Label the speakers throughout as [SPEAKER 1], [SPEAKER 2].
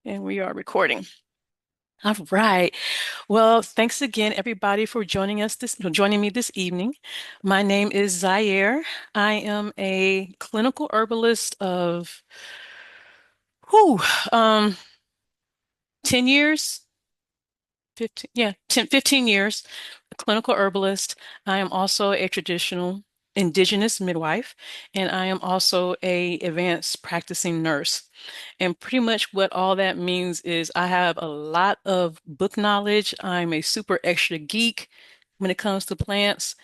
[SPEAKER 1] And we are recording. All right. Well, thanks again, everybody, for joining me this evening. My name is Zaire. I am a clinical herbalist of whew, um, 10 years, 15, yeah, 10, 15 years, a clinical herbalist. I am also a traditional indigenous midwife, and I am also a advanced practicing nurse. And pretty much what all that means is I have a lot of book knowledge. I'm a super extra geek when it comes to plants,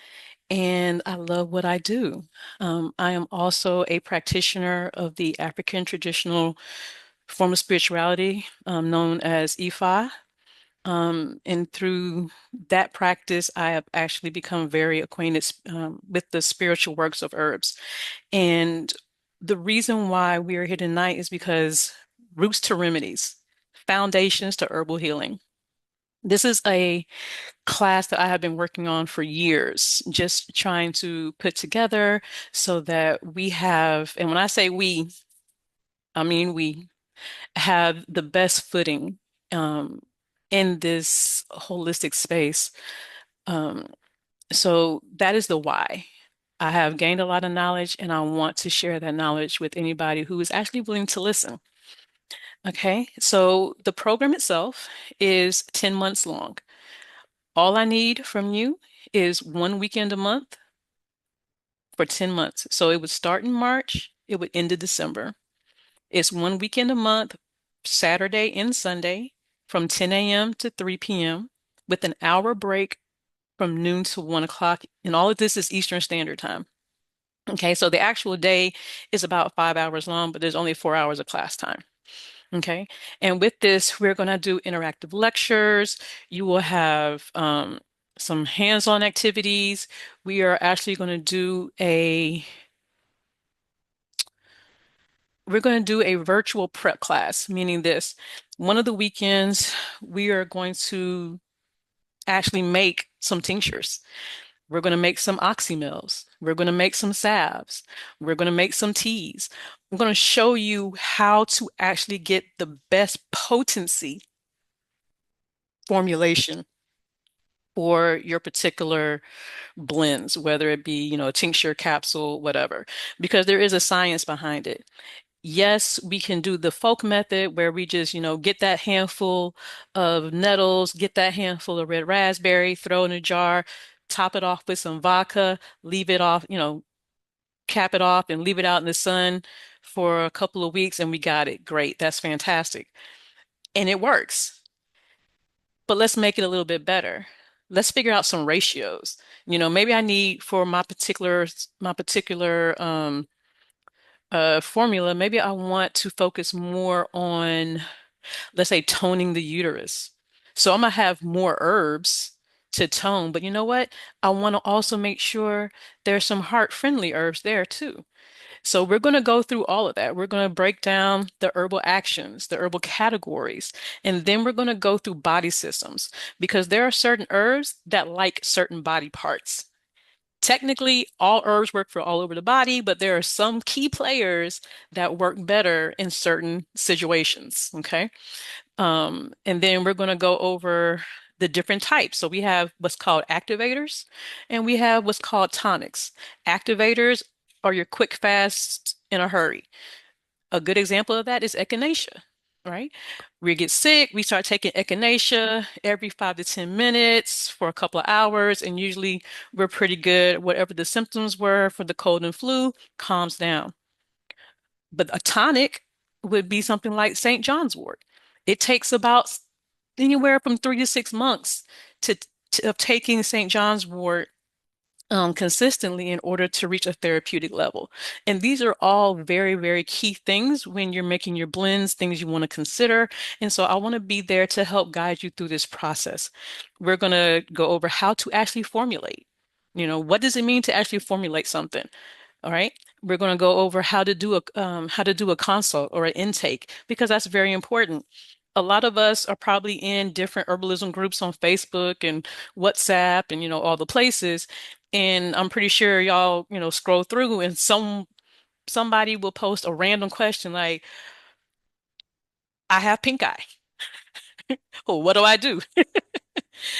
[SPEAKER 1] and I love what I do. I am also a practitioner of the African traditional form of spirituality, known as Ifa. And through that practice, I have actually become very acquainted with the spiritual works of herbs. And the reason why we are here tonight is because roots to remedies, foundations to herbal healing. This is a class that I have been working on for years, just trying to put together so that we have, and when I say we, I mean we have the best footing um, in this holistic space. Um, so that is the why. I have gained a lot of knowledge and I want to share that knowledge with anybody who is actually willing to listen. Okay, so the program itself is 10 months long. All I need from you is one weekend a month for 10 months. So it would start in March, it would end in December. It's one weekend a month, Saturday and Sunday from 10 a.m. to 3 p.m. with an hour break from noon to 1 o'clock. And all of this is Eastern Standard Time. Okay, so the actual day is about 5 hours long, but there's only 4 hours of class time. Okay, and with this, we're going to do interactive lectures. You will have some hands-on activities. We are actually going to do a we're going to do a virtual prep class, meaning this, one of the weekends, we are going to actually make some tinctures. We're going to make some oxymels. We're going to make some salves. We're going to make some teas. I'm going to show you how to actually get the best potency formulation for your particular blends, whether it be, a tincture, capsule, whatever, because there is a science behind it. Yes, we can do the folk method where we just, get that handful of nettles, get that handful of red raspberry, throw in a jar, top it off with some vodka, leave it off, cap it off and leave it out in the sun for a couple of weeks and we got it. Great. That's fantastic. And it works. But let's make it a little bit better. Let's figure out some ratios. Maybe I need for my particular formula, maybe I want to focus more on, let's say, toning the uterus. So I'm gonna have more herbs to tone, but you know what? I want to also make sure there's some heart-friendly herbs there too. So we're going to go through all of that. We're going to break down the herbal actions, the herbal categories, and then we're going to go through body systems because there are certain herbs that like certain body parts. Technically, all herbs work for all over the body, but there are some key players that work better in certain situations. Okay. And then we're going to go over the different types. So we have what's called activators and we have what's called tonics. Activators are your quick, fast, in a hurry. A good example of that is echinacea, right? We get sick, we start taking echinacea every 5 to 10 minutes for a couple of hours, and usually we're pretty good. Whatever the symptoms were for the cold and flu calms down. But a tonic would be something like St. John's wort. It takes about anywhere from 3 to 6 months to, of taking St. John's wort consistently in order to reach a therapeutic level. And these are all very, very key things when you're making your blends, things you want to consider. And so I want to be there to help guide you through this process. We're going to go over how to actually formulate. What does it mean to actually formulate something? All right. We're going to go over how to do a consult or an intake because that's very important. A lot of us are probably in different herbalism groups on Facebook and WhatsApp and all the places. And I'm pretty sure y'all, scroll through and somebody will post a random question like, I have pink eye. Well, what do I do?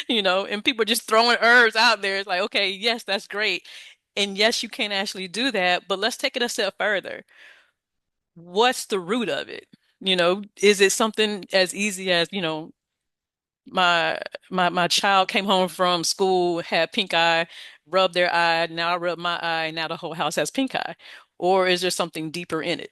[SPEAKER 1] And people are just throwing herbs out there. It's like, okay, yes, that's great. And yes, you can actually do that, but let's take it a step further. What's the root of it? Is it something as easy as, my my child came home from school, had pink eye, rubbed their eye, now I rub my eye, now the whole house has pink eye? Or is there something deeper in it?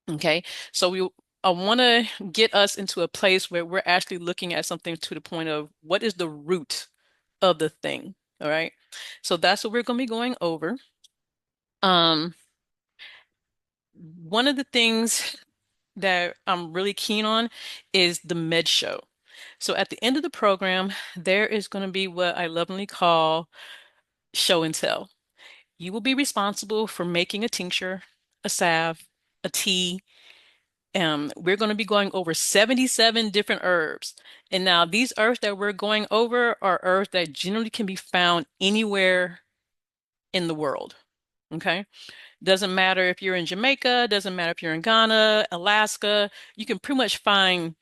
[SPEAKER 1] Okay. So I want to get us into a place where we're actually looking at something to the point of what is the root of the thing. All right. So that's what we're going to be going over. Um, one of the things that I'm really keen on is the med show. So at the end of the program, there is going to be what I lovingly call show and tell. You will be responsible for making a tincture, a salve, a tea. We're going to be going over 77 different herbs. And now these herbs that we're going over are herbs that generally can be found anywhere in the world. Okay. Doesn't matter if you're in Jamaica, doesn't matter if you're in Ghana, Alaska, you can pretty much find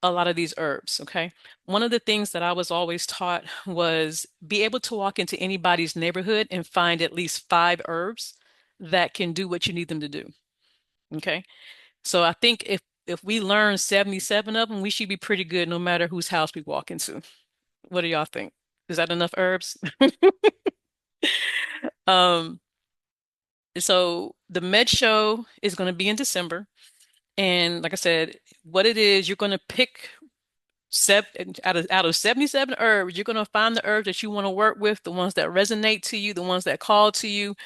[SPEAKER 1] a lot of these herbs. Okay. One of the things that I was always taught was be able to walk into anybody's neighborhood and find at least 5 herbs that can do what you need them to do. Okay. So I think if we learn 77 of them, we should be pretty good no matter whose house we walk into. What do y'all think? Is that enough herbs? Um, so the med show is going to be in December. And like I said, what it is, you're going to pick out of 77 herbs, you're going to find the herbs that you want to work with, the ones that resonate to you, the ones that call to you,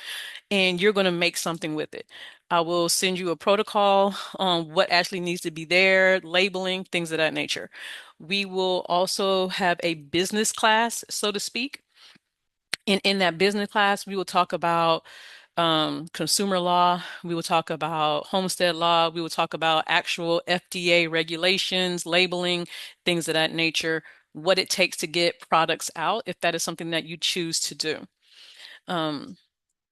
[SPEAKER 1] and you're going to make something with it. I will send you a protocol on what actually needs to be there, labeling, things of that nature. We will also have a business class, so to speak. And in that business class, we will talk about consumer law. We will talk about homestead law. We will talk about actual FDA regulations, labeling, things of that nature, what it takes to get products out, if that is something that you choose to do. Um,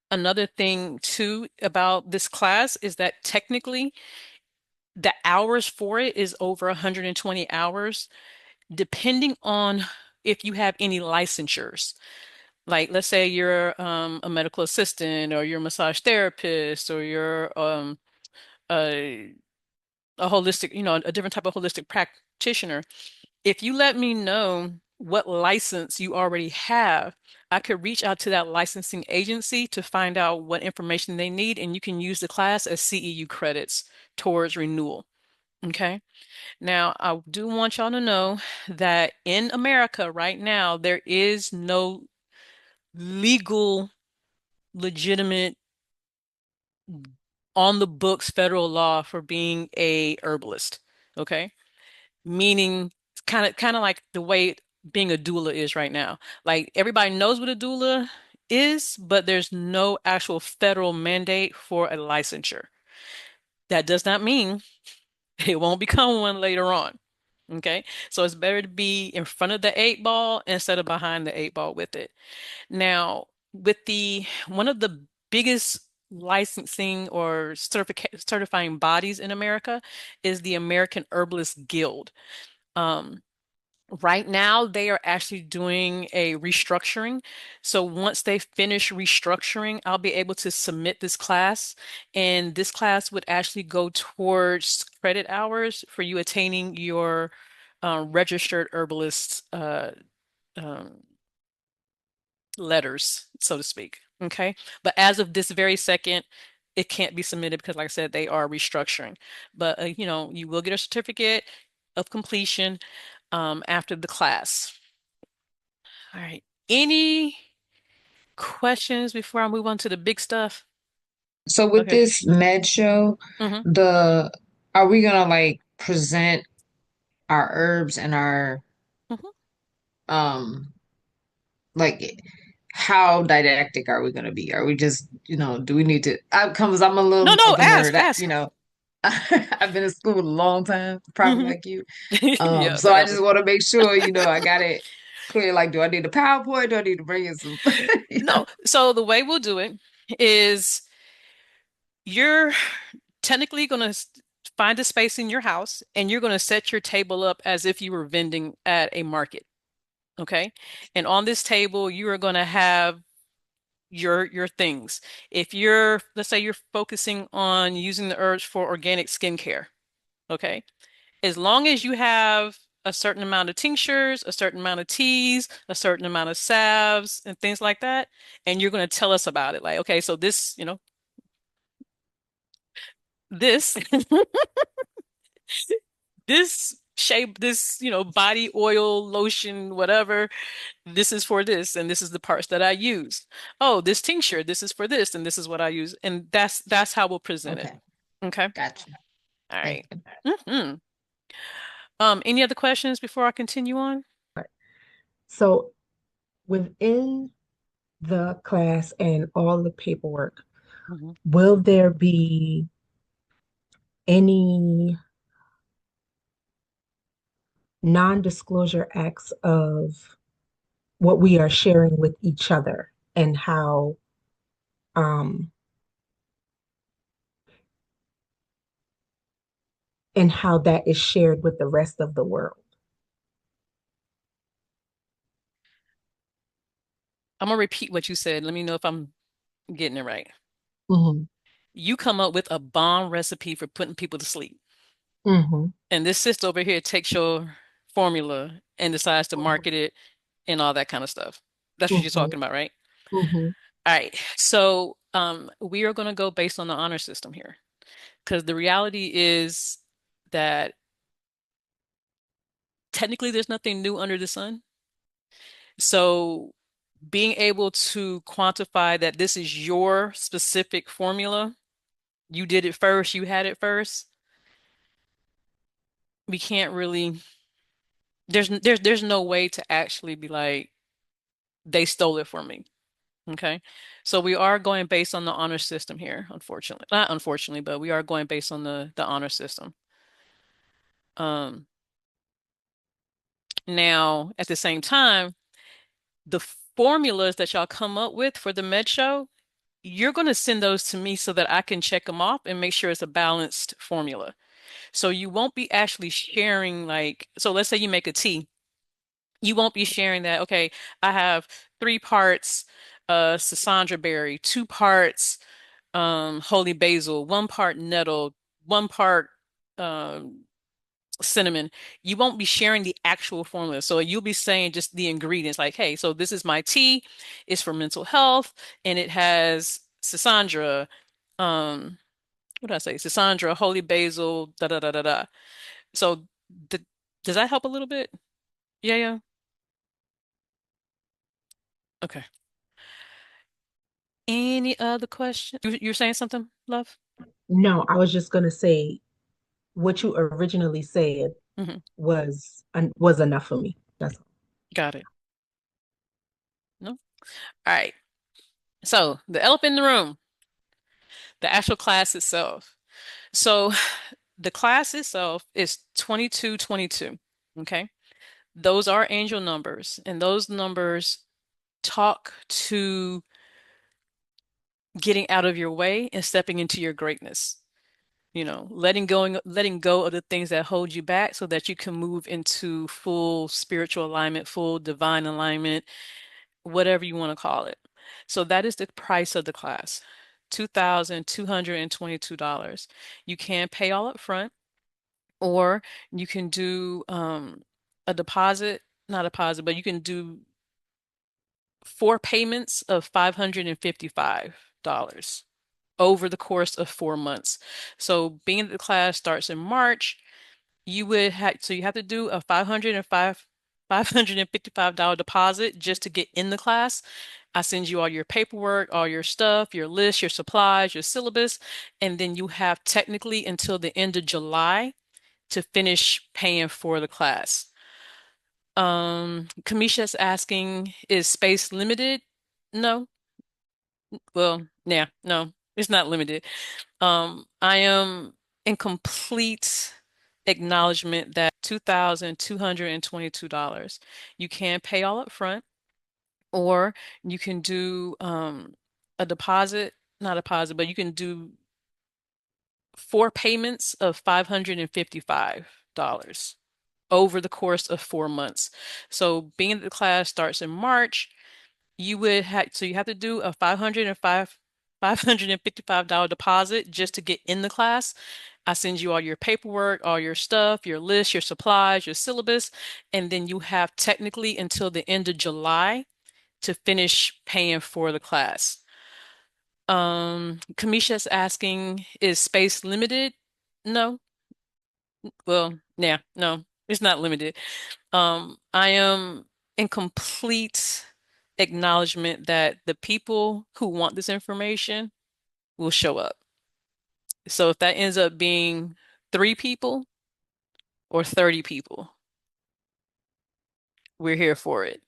[SPEAKER 1] Another thing too about this class is that technically the hours for it is over 120 hours, depending on if you have any licensures. Like, let's say you're a medical assistant, or you're a massage therapist, or you're a, a holistic, a different type of holistic practitioner. If you let me know what license you already have, I could reach out to that licensing agency to find out what information they need, and you can use the class as CEU credits towards renewal. Okay. Now, I do want y'all to know that in America right now, there is no legal, legitimate, on the books federal law for being a herbalist. Okay. Meaning kind of like the way being a doula is right now. Like everybody knows what a doula is, but there's no actual federal mandate for a licensure. That does not mean it won't become one later on. Okay. So it's better to be in front of the 8 ball instead of behind the 8 ball with it. Now, with the one of the biggest licensing or certifying bodies in America is the American Herbalist Guild. Um, Right now, they are actually doing a restructuring. So once they finish restructuring, I'll be able to submit this class. And this class would actually go towards credit hours for you attaining your registered herbalist um, letters, so to speak. Okay. But as of this very second, it can't be submitted because, like I said, they are restructuring. But, you will get a certificate of completion after the class. All right. Any questions before I move on to the big stuff?
[SPEAKER 2] So with
[SPEAKER 1] Okay.
[SPEAKER 2] this med show,
[SPEAKER 1] hmm
[SPEAKER 2] the are we gonna like present our herbs and our
[SPEAKER 1] hmm
[SPEAKER 2] um like how didactic are we gonna be? Are we just, do we need to outcomes? I'm a
[SPEAKER 1] No,
[SPEAKER 2] little
[SPEAKER 1] no,
[SPEAKER 2] of a
[SPEAKER 1] ask,
[SPEAKER 2] nerd.
[SPEAKER 1] ask.
[SPEAKER 2] I've been in school a long time, probably
[SPEAKER 1] hmm
[SPEAKER 2] like you.
[SPEAKER 1] Yeah,
[SPEAKER 2] So I
[SPEAKER 1] forever.
[SPEAKER 2] just want to make sure, I got it clear. Like, do I need a PowerPoint? Do I need to bring in some, you know?
[SPEAKER 1] No, so the way we'll do it is you're technically going to find a space in your house and you're going to set your table up as if you were vending at a market. Okay. And on this table, you are going to have your things. If you're, let's say you're focusing on using the herbs for organic skincare. Okay. As long as you have a certain amount of tinctures, a certain amount of teas, a certain amount of salves and things like that, and you're going to tell us about it. Like, okay, so this, this this shape, this, body oil, lotion, whatever, this is for this, and this is the parts that I use. Oh, this tincture, this is for this, and this is what I use. And that's how we'll present it.
[SPEAKER 2] Okay,
[SPEAKER 1] Okay.
[SPEAKER 2] gotcha.
[SPEAKER 1] All
[SPEAKER 2] Thank
[SPEAKER 1] right.
[SPEAKER 2] you.
[SPEAKER 1] hmm any other questions before I continue on?
[SPEAKER 3] So within the class and all the paperwork,
[SPEAKER 1] Mhm.
[SPEAKER 3] will there be any non-disclosure acts of what we are sharing with each other um and how that is shared with the rest of the world?
[SPEAKER 1] I'm gonna repeat what you said. Let me know if I'm getting it right.
[SPEAKER 3] Hmm.
[SPEAKER 1] You come up with a bomb recipe for putting people to sleep.
[SPEAKER 3] Hmm.
[SPEAKER 1] And this sister over here takes your formula and decides to
[SPEAKER 3] Hmm.
[SPEAKER 1] market it and all that kind of stuff. That's what you're
[SPEAKER 3] Hmm.
[SPEAKER 1] talking about, right?
[SPEAKER 3] Hmm.
[SPEAKER 1] All right. So, we are going to go based on the honor system here because the reality is that technically there's nothing new under the sun. So, being able to quantify that this is your specific formula, you did it first, you had it first, we can't really, there's no way to actually be like, they stole it from me. Okay. So we are going based on the honor system here, unfortunately. Not unfortunately, but we are going based on the honor system. Um, Now at the same time, the formulas that y'all come up with for the med show, you're going to send those to me so that I can check them off and make sure it's a balanced formula. So you won't be actually sharing like, so let's say you make a tea. You won't be sharing that, okay, I have 3 parts Sasandra berry, 2 parts holy basil, 1 part nettle, 1 part um cinnamon. You won't be sharing the actual formula. So you'll be saying just the ingredients like, hey, so this is my tea, it's for mental health, and it has Sasandra, um, what did I say? Sasandra, holy basil, da da da da da. So th does that help a little bit? Yeah, yeah. Okay. Any other question? You're saying something, love?
[SPEAKER 3] No, I was just going to say what you originally said
[SPEAKER 1] hmm
[SPEAKER 3] was enough for me. That's
[SPEAKER 1] Got it. No? All right. So the elephant in the room, the actual class itself. So the class itself is 2222. Okay. Those are angel numbers, and those numbers talk to getting out of your way and stepping into your greatness. Letting go of the things that hold you back so that you can move into full spiritual alignment, full divine alignment, whatever you want to call it. So that is the price of the class, $2,222. You can pay all up front, or you can do a deposit, not a deposit, but you can do 4 payments of $555 over the course of 4 months. So being that the class starts in March, you have to do a $555 deposit just to get in the class. I send you all your paperwork, all your stuff, your list, your supplies, your syllabus, and then you have technically until the end of July to finish paying for the class. Kamisha's asking, is space limited? No. Well, yeah, no, it's not limited. I am in complete acknowledgement that $2,222. You can pay all up front, or you can do a deposit, not a deposit, but you can do four payments of $555 over the course of 4 months. So being that the class starts in March, you have to do a $555 deposit just to get in the class. I send you all your paperwork, all your stuff, your list, your supplies, your syllabus, and then you have technically until the end of July to finish paying for the class. Kamisha's asking, is space limited? No. Well, yeah, no, it's not limited. I am in complete acknowledgement that the people who want this information will show up. So if that ends up being 3 people or 30 people, we're here for it.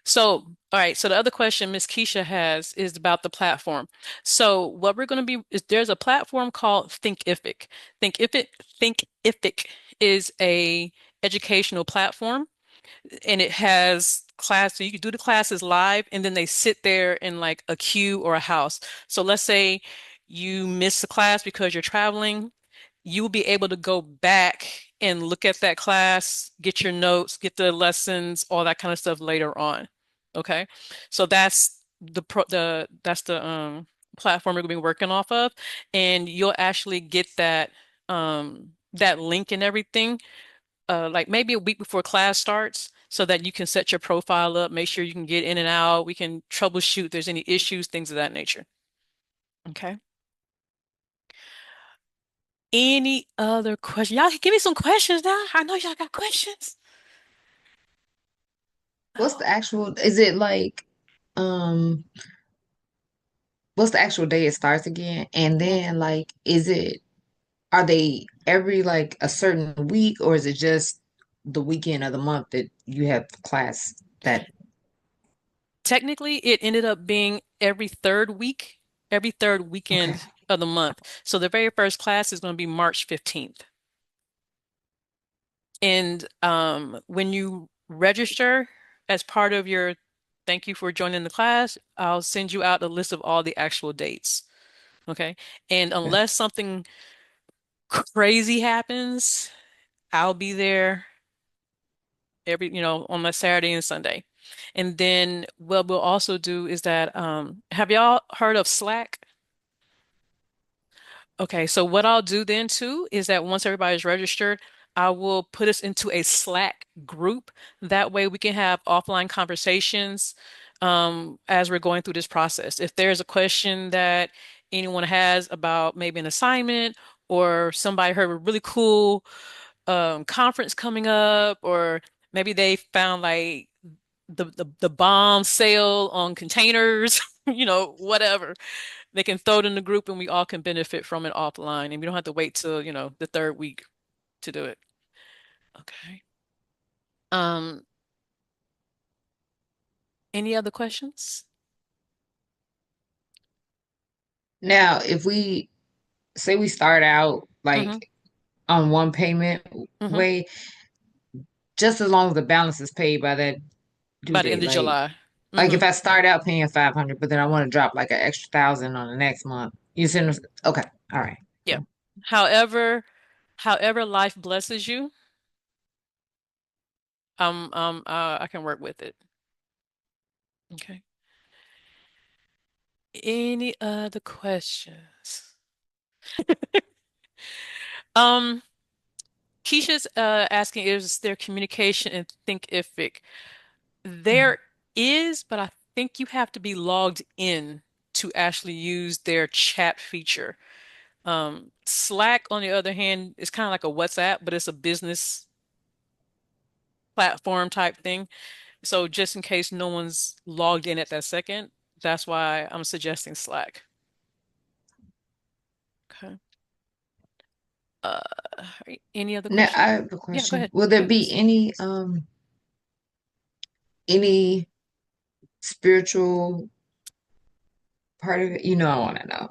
[SPEAKER 1] So, all right. So the other question Miss Keisha has is about the platform. So what we're going to be is there's a platform called Thinkific. Thinkific, Thinkific is a educational platform, and it has class. So you can do the classes live, and then they sit there in like a queue or a house. So let's say you miss a class because you're traveling, you will be able to go back and look at that class, get your notes, get the lessons, all that kind of stuff later on. Okay. So that's the platform we're gonna be working off of. And you'll actually get that link and everything like maybe a week before class starts so that you can set your profile up, make sure you can get in and out. We can troubleshoot if there's any issues, things of that nature. Okay. Any other question? Y'all give me some questions now. I know y'all got questions.
[SPEAKER 2] What's
[SPEAKER 1] Oh,
[SPEAKER 2] the actual, is it like, um, what's the actual day it starts again? And
[SPEAKER 1] mhm.
[SPEAKER 2] then like, are they every like a certain week, or is it just the weekend of the month that you have class that,
[SPEAKER 1] Technically, it ended up being every third
[SPEAKER 2] okay.
[SPEAKER 1] weekend of the month. So the very first class is going to be March 15th. And when you register as part of your thank you for joining the class, I'll send you out a list of all the actual dates. Okay. And
[SPEAKER 2] Okay.
[SPEAKER 1] unless something crazy happens, I'll be there on that Saturday and Sunday. And then what we'll also do is that, have y'all heard of Slack? Okay, so what I'll do then too is that once everybody's registered, I will put us into a Slack group. That way we can have offline conversations as we're going through this process. If there's a question that anyone has about maybe an assignment or somebody heard a really cool conference coming up, or maybe they found like the bomb sale on containers, whatever. They can throw it in the group and we all can benefit from it offline. And we don't have to wait till, the third week to do it. Okay. Um, any other questions?
[SPEAKER 2] Now, if we say we start out
[SPEAKER 1] Mm-hmm.
[SPEAKER 2] like on one payment
[SPEAKER 1] Mm-hmm.
[SPEAKER 2] way, just as long as the balance is paid by that due
[SPEAKER 1] By the end
[SPEAKER 2] date,
[SPEAKER 1] of
[SPEAKER 2] like
[SPEAKER 1] July.
[SPEAKER 2] like
[SPEAKER 1] Mm-hmm.
[SPEAKER 2] if I start out paying 500, but then I want to drop like an extra 1,000 on the next month, you see, okay, all right,
[SPEAKER 1] Yeah.
[SPEAKER 2] cool.
[SPEAKER 1] However, however life blesses you, I can work with it. Okay. Any other questions? Um, Keisha's asking, is there communication in Thinkific? There is, but I think you have to be logged in to actually use their chat feature. Slack, on the other hand, is kind of like a WhatsApp, but it's a business platform type thing. So just in case no one's logged in at that second, that's why I'm suggesting Slack. Okay. All right. Any other
[SPEAKER 2] Now I
[SPEAKER 1] questions?
[SPEAKER 2] have a
[SPEAKER 1] Yeah, go
[SPEAKER 2] question.
[SPEAKER 1] ahead.
[SPEAKER 2] Will there
[SPEAKER 1] Go ahead.
[SPEAKER 2] be any spiritual part of it? I want to know.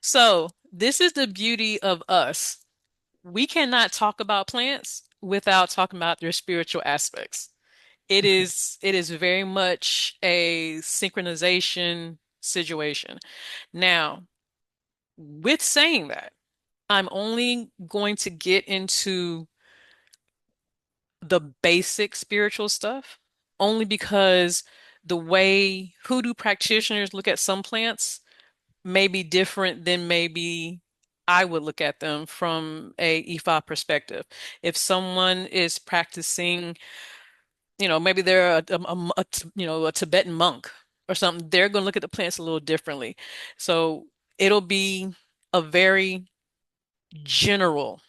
[SPEAKER 1] So this is the beauty of us. We cannot talk about plants without talking about their spiritual aspects. It
[SPEAKER 2] Okay.
[SPEAKER 1] is very much a synchronization. situation. Now, with saying that, I'm only going to get into the basic spiritual stuff only because the way hoodoo practitioners look at some plants may be different than maybe I would look at them from a Ifa perspective. If someone is practicing, maybe they're a Tibetan monk or something, they're going to look at the plants a little differently. So it'll be a very general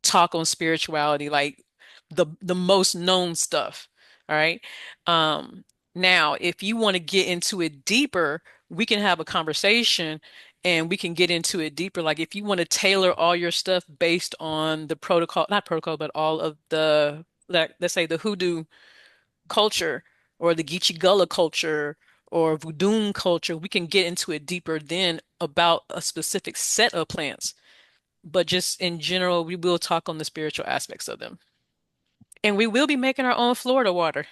[SPEAKER 1] talk on spirituality, like the most known stuff. All right. Um, Now, if you want to get into it deeper, we can have a conversation and we can get into it deeper. Like if you want to tailor all your stuff based on the protocol, not protocol, but all of the, like, let's say the hoodoo culture or the Geechee Gullah culture or voodoo culture, we can get into it deeper then about a specific set of plants. But just in general, we will talk on the spiritual aspects of them. And we will be making our own Florida water.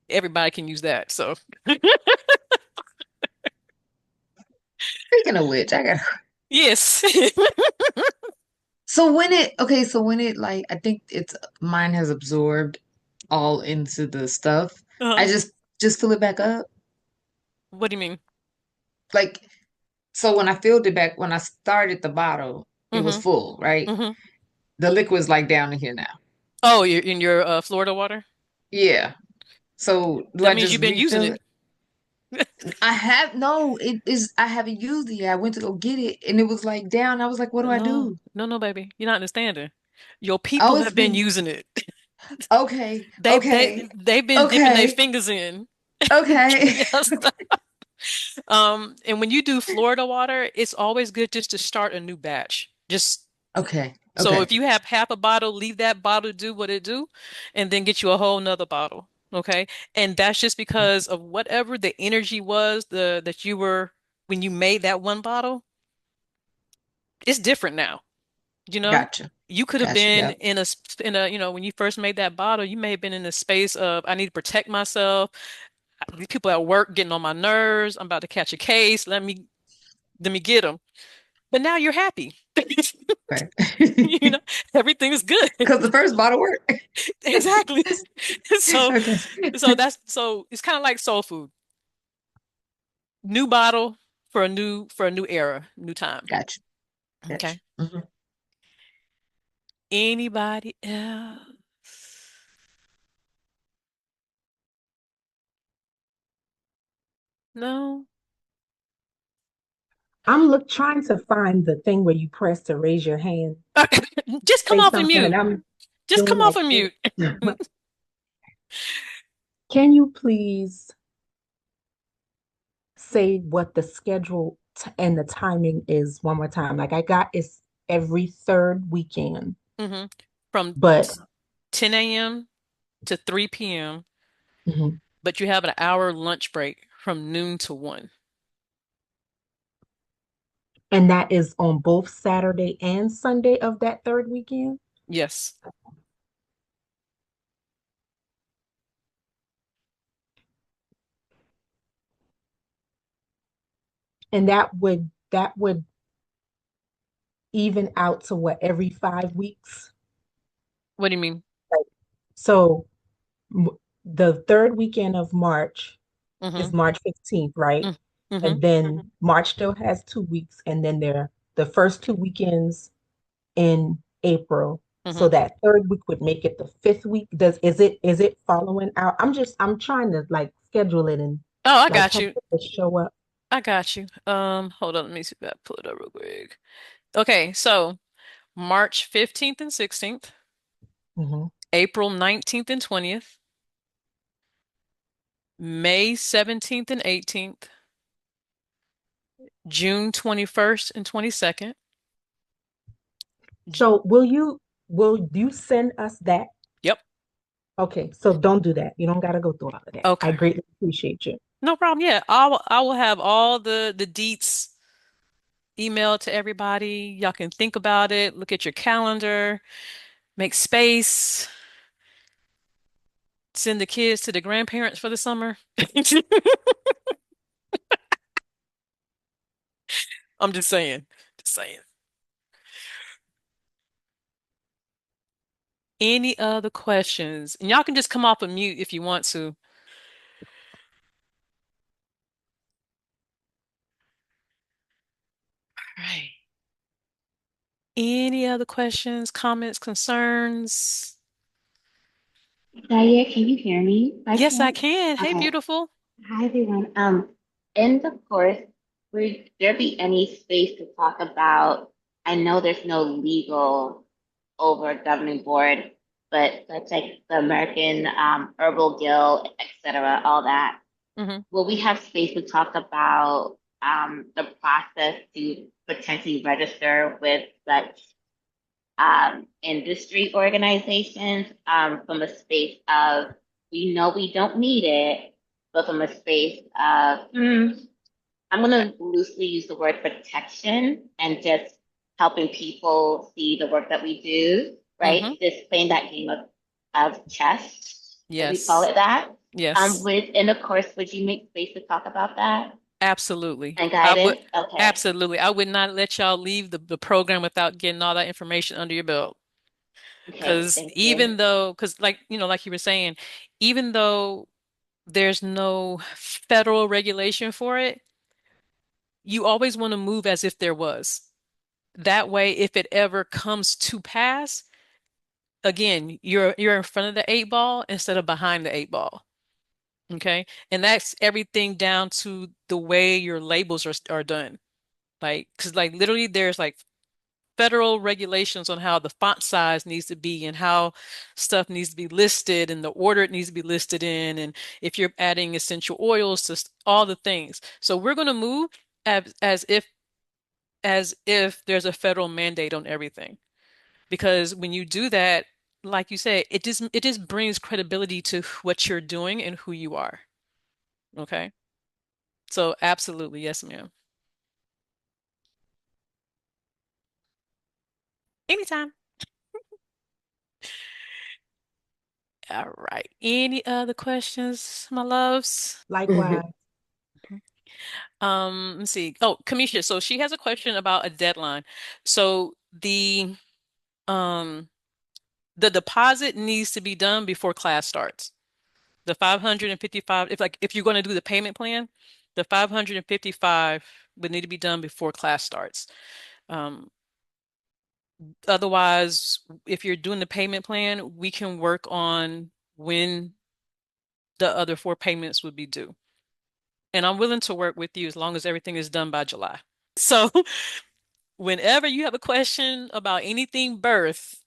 [SPEAKER 1] Everybody can use that. So,
[SPEAKER 2] Speaking of which, I got
[SPEAKER 1] yes.
[SPEAKER 2] so when it like I think it's mine has absorbed all into the stuff. I
[SPEAKER 1] Uh,
[SPEAKER 2] just fill it back up.
[SPEAKER 1] what do you mean?
[SPEAKER 2] Like so when I filled it back when I started the bottle, it was
[SPEAKER 1] Hmm.
[SPEAKER 2] full, right?
[SPEAKER 1] Hmm.
[SPEAKER 2] The liquid's like down in here now.
[SPEAKER 1] Oh, you're in your Florida water?
[SPEAKER 2] Yeah. So do
[SPEAKER 1] That
[SPEAKER 2] I
[SPEAKER 1] means
[SPEAKER 2] just
[SPEAKER 1] you've been using
[SPEAKER 2] refill
[SPEAKER 1] it.
[SPEAKER 2] it? I have no, it is I haven't used it yet. I went to go get it and it was like down. I was like, what do I
[SPEAKER 1] No,
[SPEAKER 2] do?
[SPEAKER 1] no, no, baby. You're not understanding. Your
[SPEAKER 2] Oh,
[SPEAKER 1] people
[SPEAKER 2] it's
[SPEAKER 1] have been
[SPEAKER 2] been
[SPEAKER 1] using it.
[SPEAKER 2] okay,
[SPEAKER 1] They
[SPEAKER 2] okay,
[SPEAKER 1] they they've been dipping their
[SPEAKER 2] okay,
[SPEAKER 1] fingers in.
[SPEAKER 2] okay,
[SPEAKER 1] Yes. And when you do Florida water, it's always good just to start a new batch. Just
[SPEAKER 2] okay,
[SPEAKER 1] so
[SPEAKER 2] okay.
[SPEAKER 1] if you have half a bottle, leave that bottle do what it do, and then get you a whole nother bottle. Okay. And that's just because of whatever the energy was that you were when you made that one bottle, it's different now. You know,
[SPEAKER 2] Gotcha.
[SPEAKER 1] you could have
[SPEAKER 2] Gotcha.
[SPEAKER 1] been
[SPEAKER 2] Yep.
[SPEAKER 1] in when you first made that bottle, you may have been in a space of I need to protect myself. These people at work getting on my nerves. I'm about to catch a case. Let me get them. But now you're happy.
[SPEAKER 2] Right.
[SPEAKER 1] You know, everything is good.
[SPEAKER 2] Because the first bottle worked.
[SPEAKER 1] Exactly. So,
[SPEAKER 2] Okay.
[SPEAKER 1] so it's kind of like soul food. New bottle for a new era, new time.
[SPEAKER 2] Gotcha. Gotcha.
[SPEAKER 1] Okay.
[SPEAKER 2] Hmm.
[SPEAKER 1] Anybody else? No?
[SPEAKER 3] I'm trying to find the thing where you press to raise your hand,
[SPEAKER 1] Just come
[SPEAKER 3] say
[SPEAKER 1] off of
[SPEAKER 3] something, and
[SPEAKER 1] mute.
[SPEAKER 3] I'm
[SPEAKER 1] Just
[SPEAKER 3] doing
[SPEAKER 1] come off
[SPEAKER 3] like
[SPEAKER 1] of
[SPEAKER 3] this.
[SPEAKER 1] mute.
[SPEAKER 3] Can you please say what the schedule and the timing is one more time? Like I got it's every third weekend,
[SPEAKER 1] Hmm. From
[SPEAKER 3] but
[SPEAKER 1] 10 a.m. to 3 p.m.,
[SPEAKER 3] mhm.
[SPEAKER 1] but you have an hour lunch break from noon to 1.
[SPEAKER 3] And that is on both Saturday and Sunday of that third weekend.
[SPEAKER 1] Yes.
[SPEAKER 3] And that would even out to what every 5 weeks.
[SPEAKER 1] What do you mean?
[SPEAKER 3] Like, so m- the third weekend of March
[SPEAKER 1] Mm-hmm.
[SPEAKER 3] is March 15th, right?
[SPEAKER 1] Mm-hmm.
[SPEAKER 3] And then March still has 2 weeks, and then there the first 2 weekends in April.
[SPEAKER 1] Mm-hmm.
[SPEAKER 3] So that third week would make it the fifth week. Is it following out? I'm trying to like schedule it and
[SPEAKER 1] Oh, I
[SPEAKER 3] like
[SPEAKER 1] got
[SPEAKER 3] have
[SPEAKER 1] you.
[SPEAKER 3] it to show up.
[SPEAKER 1] I got you. Hold on, let me see if I pull it up real quick. Okay, so March 15th and 16th,
[SPEAKER 3] Mhm.
[SPEAKER 1] April 19th and 20th, May 17th and 18th, June 21st and 22nd. J
[SPEAKER 3] So will you send us that?
[SPEAKER 1] Yep.
[SPEAKER 3] Okay, so don't do that. You don't got to go through all of that. I
[SPEAKER 1] Okay.
[SPEAKER 3] greatly appreciate you.
[SPEAKER 1] No problem. Yeah, I will have all the deets emailed to everybody. Y'all can think about it, look at your calendar, make space. Send the kids to the grandparents for the summer. I'm just saying. Just saying. Any other questions? And y'all can just come off of mute if you want to. All right. Any other questions, comments, concerns?
[SPEAKER 4] Daya, can you hear me by
[SPEAKER 1] Yes, I
[SPEAKER 4] chance?
[SPEAKER 1] can. Hey,
[SPEAKER 4] Okay.
[SPEAKER 1] beautiful.
[SPEAKER 4] Hi, everyone. In the course, would there be any space to talk about? I know there's no legal over governing board, but such like the American Herbal Guild, et cetera, all that.
[SPEAKER 1] Hmm.
[SPEAKER 4] Will we have space to talk about the process to potentially register with such industry organizations from a space of we know we don't need it, but from a space of I'm going to loosely use the word protection and just helping people see the work that we do,
[SPEAKER 1] Hmm.
[SPEAKER 4] right? Just playing that game of chess, if we call
[SPEAKER 1] Yes.
[SPEAKER 4] it that.
[SPEAKER 1] Yes.
[SPEAKER 4] Within the course, would you make space to talk about that
[SPEAKER 1] Absolutely.
[SPEAKER 4] and
[SPEAKER 1] I
[SPEAKER 4] guide
[SPEAKER 1] would
[SPEAKER 4] it? Okay.
[SPEAKER 1] absolutely. I would not let y'all leave the program without getting all that information under your belt.
[SPEAKER 4] Okay.
[SPEAKER 1] Because
[SPEAKER 4] Thank you.
[SPEAKER 1] even though, because like, like you were saying, even though there's no federal regulation for it, you always want to move as if there was. That way, if it ever comes to pass, again, you're in front of the eight ball instead of behind the eight ball. Okay. And that's everything down to the way your labels are done. Like, because like literally there's like federal regulations on how the font size needs to be and how stuff needs to be listed and the order it needs to be listed in and if you're adding essential oils to all the things. So we're going to move as if there's a federal mandate on everything. Because when you do that, like you said, it just brings credibility to what you're doing and who you are. Okay? So absolutely, yes, ma'am. Anytime. All right. Any other questions, my loves?
[SPEAKER 3] Likewise.
[SPEAKER 1] Let's see. Oh, Kamisha, so she has a question about a deadline. So um the deposit needs to be done before class starts. The 555, if you're going to do the payment plan, the 555 would need to be done before class starts. Um, Otherwise, if you're doing the payment plan, we can work on when the other four payments would be due. And I'm willing to work with you as long as everything is done by July. So whenever you have a question about anything birth,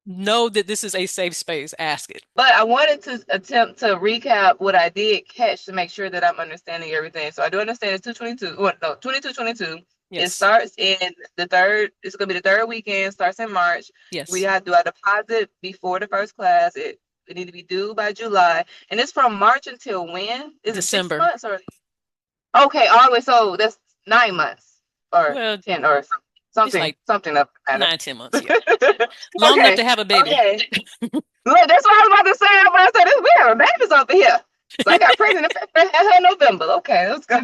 [SPEAKER 1] know that this is a safe space. Ask it.
[SPEAKER 5] But I wanted to attempt to recap what I did catch to make sure that I'm understanding everything. So I do understand it's 222. Well, no, 2222. It
[SPEAKER 1] Yes.
[SPEAKER 5] starts in the third. It's gonna be the third weekend. Starts in March. We
[SPEAKER 1] Yes.
[SPEAKER 5] have to do our deposit before the first class. It need to be due by July, and it's from March until when? Is it six
[SPEAKER 1] December.
[SPEAKER 5] months or okay? All the way. So that's 9 months or
[SPEAKER 1] Well,
[SPEAKER 5] 10 or
[SPEAKER 1] it's
[SPEAKER 5] something
[SPEAKER 1] like
[SPEAKER 5] something of the matter.
[SPEAKER 1] 9, 10 months. Yeah. Long enough
[SPEAKER 5] Okay.
[SPEAKER 1] to have a baby.
[SPEAKER 5] Okay. Look, that's what I was about to say when I said this. We have babies over here. So I got pregnant in February, had her in November. Okay, let's go.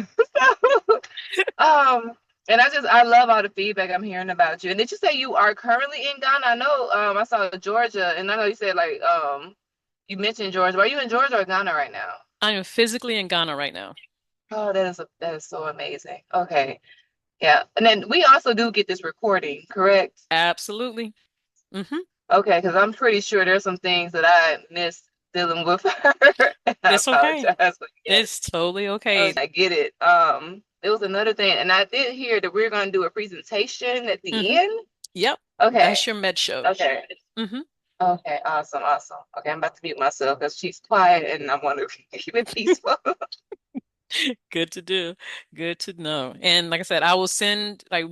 [SPEAKER 5] um, and I love all the feedback I'm hearing about you. And did you say you are currently in Ghana? I know I saw Georgia, and I know you said like you mentioned Georgia. Are you in Georgia or Ghana right now?
[SPEAKER 1] I am physically in Ghana right now.
[SPEAKER 5] Oh, that is so amazing. Okay. Yeah. And then we also do get this recording, correct?
[SPEAKER 1] Absolutely. Hmm.
[SPEAKER 5] Okay, because I'm pretty sure there's some things that I missed dealing with her. And I
[SPEAKER 1] It's okay.
[SPEAKER 5] apologize. But yes,
[SPEAKER 1] It's totally
[SPEAKER 5] oh,
[SPEAKER 1] okay.
[SPEAKER 5] I get it. It was another thing, and I did hear that we're going to do a presentation at the
[SPEAKER 1] Hmm.
[SPEAKER 5] end.
[SPEAKER 1] Yep.
[SPEAKER 5] Okay,
[SPEAKER 1] That's your med show.
[SPEAKER 5] okay,
[SPEAKER 1] Hmm.
[SPEAKER 5] okay, awesome, awesome. Okay, I'm about to mute myself because she's quiet, and I want to keep it peaceful.
[SPEAKER 1] Good to do. Good to know. And like I said, I will send like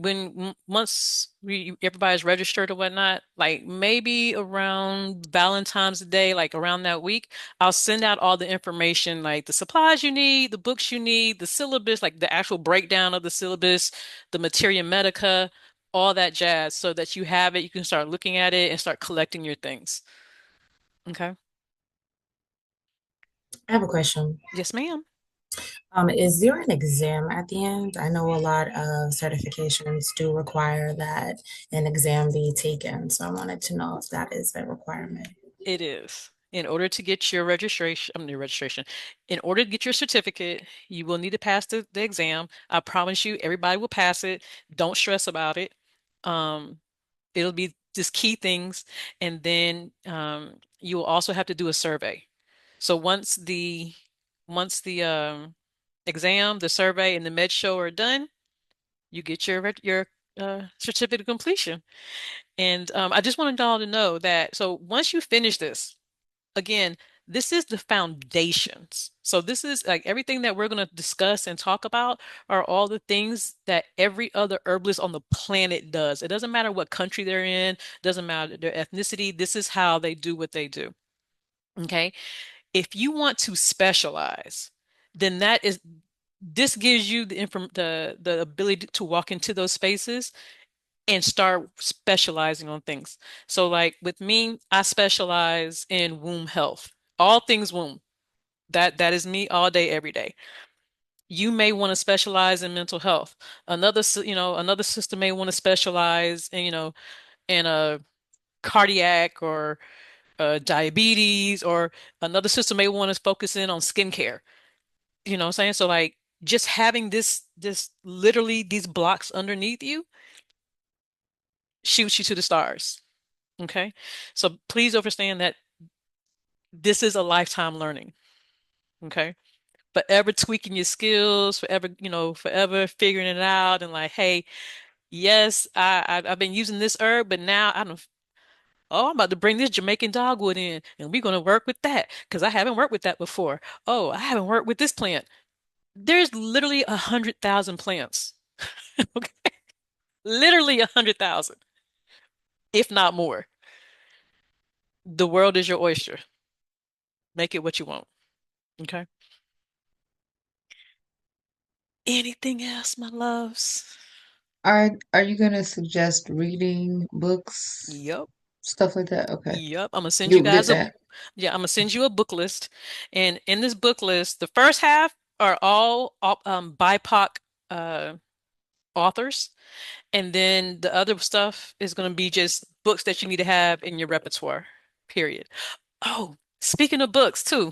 [SPEAKER 1] once everybody's registered or whatnot, like maybe around Valentine's Day, like around that week, I'll send out all the information, like the supplies you need, the books you need, the syllabus, like the actual breakdown of the syllabus, the materia medica, all that jazz, so that you have it, you can start looking at it and start collecting your things. Okay.
[SPEAKER 6] I have a question.
[SPEAKER 1] Yes, ma'am.
[SPEAKER 6] Is there an exam at the end? I know a lot of certifications do require that an exam be taken, so I wanted to know if that is a requirement.
[SPEAKER 1] It is. In order to get your registration, in order to get your certificate, you will need to pass the exam. I promise you, everybody will pass it. Don't stress about it. Um, it'll be just key things. And then you will also have to do a survey. So once the exam, the survey, and the med show are done, you get your certificate of completion. And I just wanted y'all to know that. So once you finish this, again, this is the foundations. So this is like everything that we're going to discuss and talk about are all the things that every other herbalist on the planet does. It doesn't matter what country they're in, doesn't matter their ethnicity. This is how they do what they do. Okay. If you want to specialize, then this gives you the ability to walk into those spaces and start specializing on things. So like with me, I specialize in womb health, all things womb. That is me all day, every day. You may want to specialize in mental health. Another sister may want to specialize in, in a cardiac or diabetes, or another sister may want to focus in on skincare. You know what I'm saying? So like just having this literally these blocks underneath you shoots you to the stars. Okay. So please understand that this is a lifetime learning. Okay. Forever tweaking your skills, forever figuring it out and like, hey, yes, I've been using this herb, but now I don't, oh, I'm about to bring this Jamaican dogwood in and we're going to work with that because I haven't worked with that before. Oh, I haven't worked with this plant. There's literally 100,000 plants. Okay. Literally 100,000, if not more. The world is your oyster. Make it what you want. Okay. Anything else, my loves?
[SPEAKER 2] Are you gonna suggest reading books,
[SPEAKER 1] Yep.
[SPEAKER 2] stuff like that? Okay.
[SPEAKER 1] Yep. I'm gonna send you
[SPEAKER 2] You'll get
[SPEAKER 1] guys a
[SPEAKER 2] that.
[SPEAKER 1] yeah, I'm gonna send you a book list. And in this book list, the first half are all BIPOC uh authors. And then the other stuff is gonna be just books that you need to have in your repertoire. Period. Oh, speaking of books too.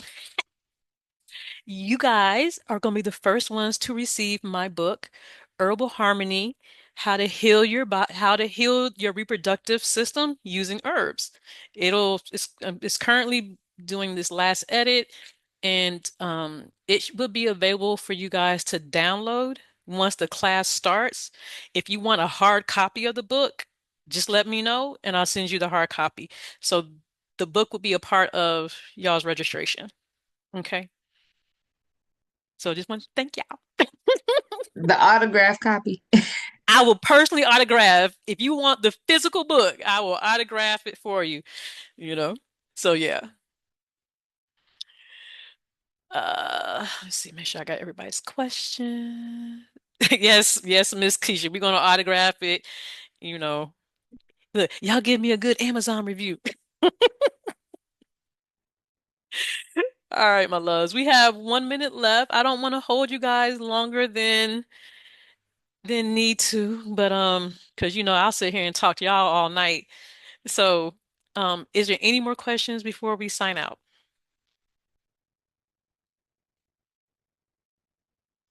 [SPEAKER 1] You guys are going to be the first ones to receive my book, Herbal Harmony: How to Heal Your Reproductive System Using Herbs. It's currently doing this last edit, and it will be available for you guys to download once the class starts. If you want a hard copy of the book, just let me know and I'll send you the hard copy. So the book will be a part of y'all's registration. Okay. So just want to thank y'all.
[SPEAKER 2] The autograph copy.
[SPEAKER 1] I will personally autograph. If you want the physical book, I will autograph it for you, you know? So yeah. Let's see, make sure I got everybody's question. Yes, yes, Miss Keisha. We're gonna you it, you know. Look, y'all give me a good Amazon review. All right, my loves. We have 1 minute left. I don't want to hold you guys longer than need to, but because I'll sit here and talk to y'all all night. So, is there any more questions before we sign out?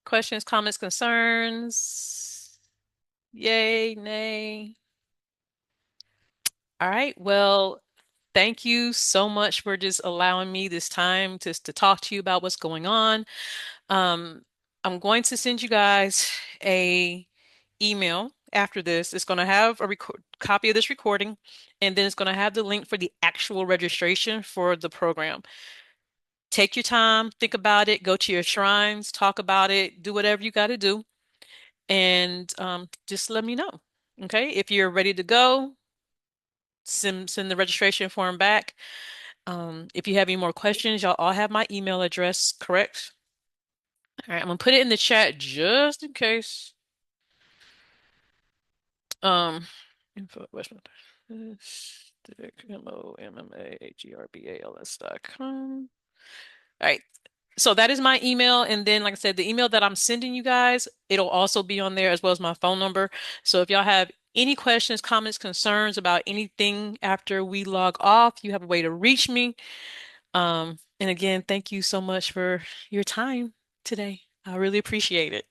[SPEAKER 1] Questions, comments, concerns? Yay, nay. All right. Well, thank you so much for just allowing me this time to talk to you about what's going on. Um, I'm going to send you guys a email after this. It's going to have a copy of this recording, and then it's going to have the link for the actual registration for the program. Take your time, think about it, go to your shrines, talk about it, do whatever you got to do, and just let me know. Okay, if you're ready to go, send the registration form back. If you have any more questions, y'all all have my email address, correct? All right, I'm gonna put it in the chat just in case. Um, info Westminster, MOMMAGRBALS.com. All right. So that is my email. And then, like I said, the email that I'm sending you guys, it'll also be on there as well as my phone number. So if y'all have any questions, comments, concerns about anything after we log off, you have a way to reach me. And again, thank you so much for your time today. I really appreciate it.